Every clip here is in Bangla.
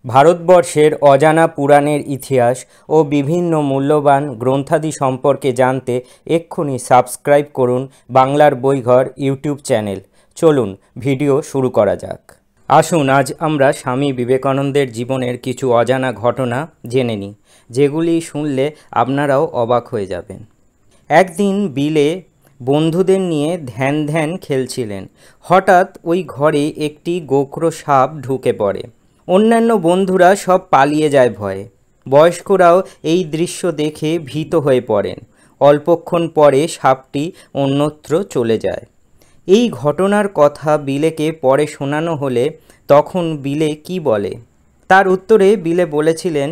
ভারতবর্ষের অজানা পুরাণের ইতিহাস ও বিভিন্ন মূল্যবান গ্রন্থাদি সম্পর্কে জানতে এক্ষুনি সাবস্ক্রাইব করুন বাংলার বইঘর ইউটিউব চ্যানেল। চলুন ভিডিও শুরু করা যাক। আসুন আজ আমরা স্বামী বিবেকানন্দের জীবনের কিছু অজানা ঘটনা জেনে নিই, যেগুলি শুনলে আপনারাও অবাক হয়ে যাবেন। একদিন বিলে বন্ধুদের নিয়ে ধ্যান খেলছিলেন। হঠাৎ ওই ঘরে একটি গোখরো সাপ ঢুকে পড়ে। অন্যান্য বন্ধুরা সব পালিয়ে যায় ভয়ে। বয়স্করাও এই দৃশ্য দেখে ভীত হয়ে পড়েন। অল্পক্ষণ পরে সাপটি অন্যত্র চলে যায়। এই ঘটনার কথা বিলেকে পরে শোনানো হলে তখন বিলে কি বলে? তার উত্তরে বিলে বলেছিলেন,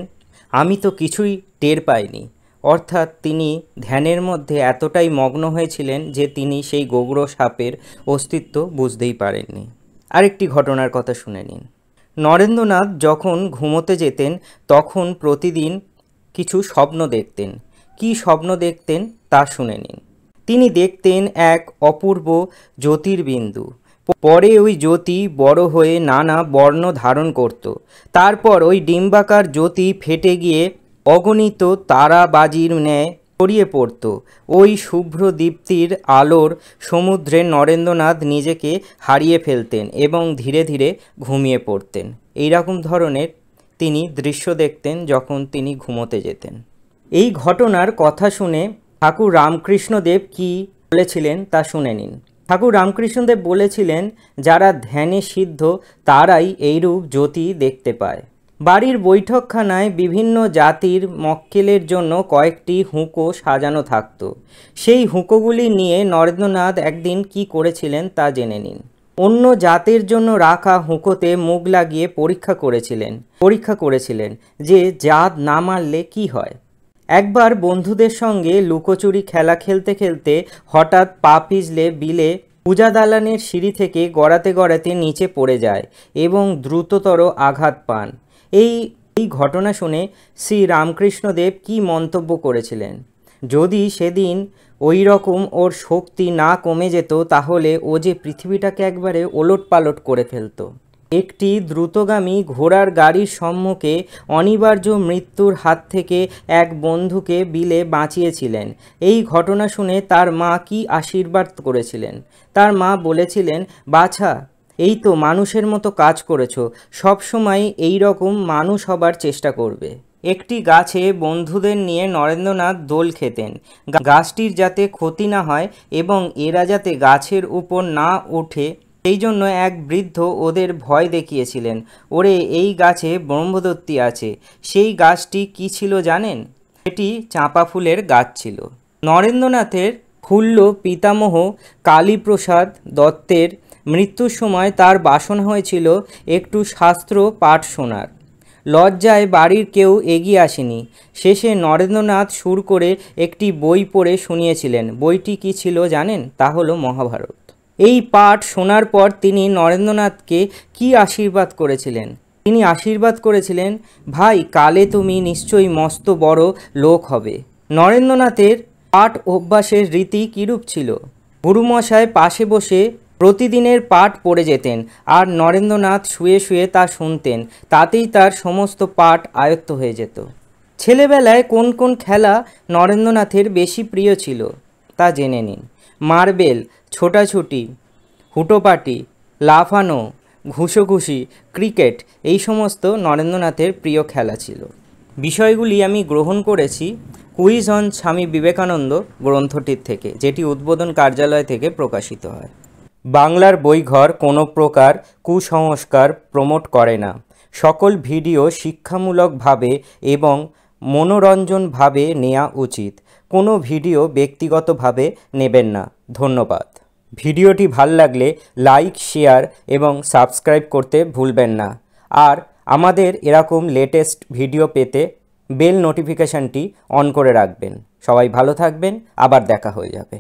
আমি তো কিছুই টের পাইনি। অর্থাৎ তিনি ধ্যানের মধ্যে এতটাই মগ্ন হয়েছিলেন যে তিনি সেই গোখরো সাপের অস্তিত্ব বুঝতেই পারেননি। আরেকটি ঘটনার কথা শুনে নিন। নরেন্দ্রনাথ যখন ঘুমোতে যেতেন তখন প্রতিদিন কিছু স্বপ্ন দেখতেন। কী স্বপ্ন দেখতেন তা শুনে নিন। তিনি দেখতেন এক অপূর্ব জ্যোতির্বিন্দু। পরে ওই জ্যোতি বড় হয়ে নানা বর্ণ ধারণ করত। তারপর ওই ডিম্বাকার জ্যোতি ফেটে গিয়ে অগণিত তারাবাজির ন্যায় ছড়িয়ে পড়ত। ওই শুভ্র দীপ্তির আলোর সমুদ্রে নরেন্দ্রনাথ নিজেকে হারিয়ে ফেলতেন এবং ধীরে ধীরে ঘুমিয়ে পড়তেন। এইরকম ধরনের তিনি দৃশ্য দেখতেন যখন তিনি ঘুমোতে যেতেন। এই ঘটনার কথা শুনে ঠাকুর রামকৃষ্ণদেব কি বলেছিলেন তা শুনে নিন। ঠাকুর রামকৃষ্ণদেব বলেছিলেন, যারা ধ্যানে সিদ্ধ তারাই এইরূপ জ্যোতি দেখতে পায়। বাড়ির বৈঠকখানায় বিভিন্ন জাতির মক্কেলের জন্য কয়েকটি হুঁকো সাজানো থাকত। সেই হুঁকোগুলি নিয়ে নরেন্দ্রনাথ একদিন কি করেছিলেন তা জেনে নিন। অন্য জাতের জন্য রাখা হুঁকোতে মুখ লাগিয়ে পরীক্ষা করেছিলেন যে জাত না মারলে কি হয়। একবার বন্ধুদের সঙ্গে লুকোচুরি খেলা খেলতে খেলতে হঠাৎ পা পিছলে বিলে পূজা দালানের সিঁড়ি থেকে গড়াতে নিচে পড়ে যায় এবং দ্রুততর আঘাত পান। এই ঘটনা শুনে শ্রী রামকৃষ্ণদেব কি মন্তব্য করেছিলেন? যদি সেদিন ওই রকম ওর শক্তি না কমে যেত তাহলে ও যে পৃথিবীটাকে একবারে ওলটপালট করে ফেলত। একটি দ্রুতগামী ঘোড়ার গাড়ির সম্মুখে অনিবার্য মৃত্যুর হাত থেকে এক বন্ধুকে বিলে বাঁচিয়েছিলেন। এই ঘটনা শুনে তার মা কি আশীর্বাদ করেছিলেন? তার মা বলেছিলেন, বাছা, এই তো মানুষের মতো কাজ করেছো, সবসময় এই রকম মানুষ হবার চেষ্টা করবে। একটি গাছে বন্ধুদের নিয়ে নরেন্দ্রনাথ দোল খেতেন। গাছটির যাতে ক্ষতি না হয় এবং এরা যাতে গাছের উপর না ওঠে সেই জন্য এক বৃদ্ধ ওদের ভয় দেখিয়েছিলেন। ওরে, এই গাছে ব্রহ্মদত্তি আছে। সেই গাছটি কি ছিল জানেন? এটি চাঁপা ফুলের গাছ ছিল। নরেন্দ্রনাথের ক্ষুল্ল পিতামহ কালীপ্রসাদ দত্তের মৃত্যুর সময় তার বাসনা হয়েছিল একটু শাস্ত্র পাঠ শোনার। লজ্জায় বাড়ির কেউ এগিয়ে আসেনি। শেষে নরেন্দ্রনাথ সুর করে একটি বই পড়ে শুনিয়েছিলেন। বইটি কি ছিল জানেন? তা হলো মহাভারত। এই পাঠ শোনার পর তিনি নরেন্দ্রনাথকে কি আশীর্বাদ করেছিলেন? তিনি আশীর্বাদ করেছিলেন, ভাই, কালে তুমি নিশ্চয়ই মস্ত বড় লোক হবে। নরেন্দ্রনাথের পাঠ অভ্যাসের রীতি কীরূপ ছিল? গুরুমশায় পাশে বসে প্রতিদিনের পাঠ পড়ে যেতেন আর নরেন্দ্রনাথ শুয়ে শুয়ে তা শুনতেন। তাতেই তার সমস্ত পাঠ আয়ত্ত হয়ে যেত। ছেলেবেলায় কোন কোন খেলা নরেন্দ্রনাথের বেশি প্রিয় ছিল তা জেনে নিন। মার্বেল, ছোটাছুটি, হুটোপাটি, লাফানো, ঘুষোঘুষি, ক্রিকেট, এই সমস্ত নরেন্দ্রনাথের প্রিয় খেলা ছিল। বিষয়গুলি আমি গ্রহণ করেছি কুইজ অন স্বামী বিবেকানন্দ গ্রন্থটির থেকে, যেটি উদ্বোধন কার্যালয় থেকে প্রকাশিত হয়। বাংলার বইঘর কোনো প্রকার কুসংস্কার প্রমোট করে না। সকল ভিডিও শিক্ষামূলকভাবে এবং মনোরঞ্জনভাবে নেওয়া উচিত। কোনো ভিডিও ব্যক্তিগতভাবে নেবেন না। ধন্যবাদ। ভিডিওটি ভাল লাগলে লাইক, শেয়ার এবং সাবস্ক্রাইব করতে ভুলবেন না। আর আমাদের এরকম লেটেস্ট ভিডিও পেতে বেল নোটিফিকেশানটি অন করে রাখবেন। সবাই ভালো থাকবেন। আবার দেখা হয়ে যাবে।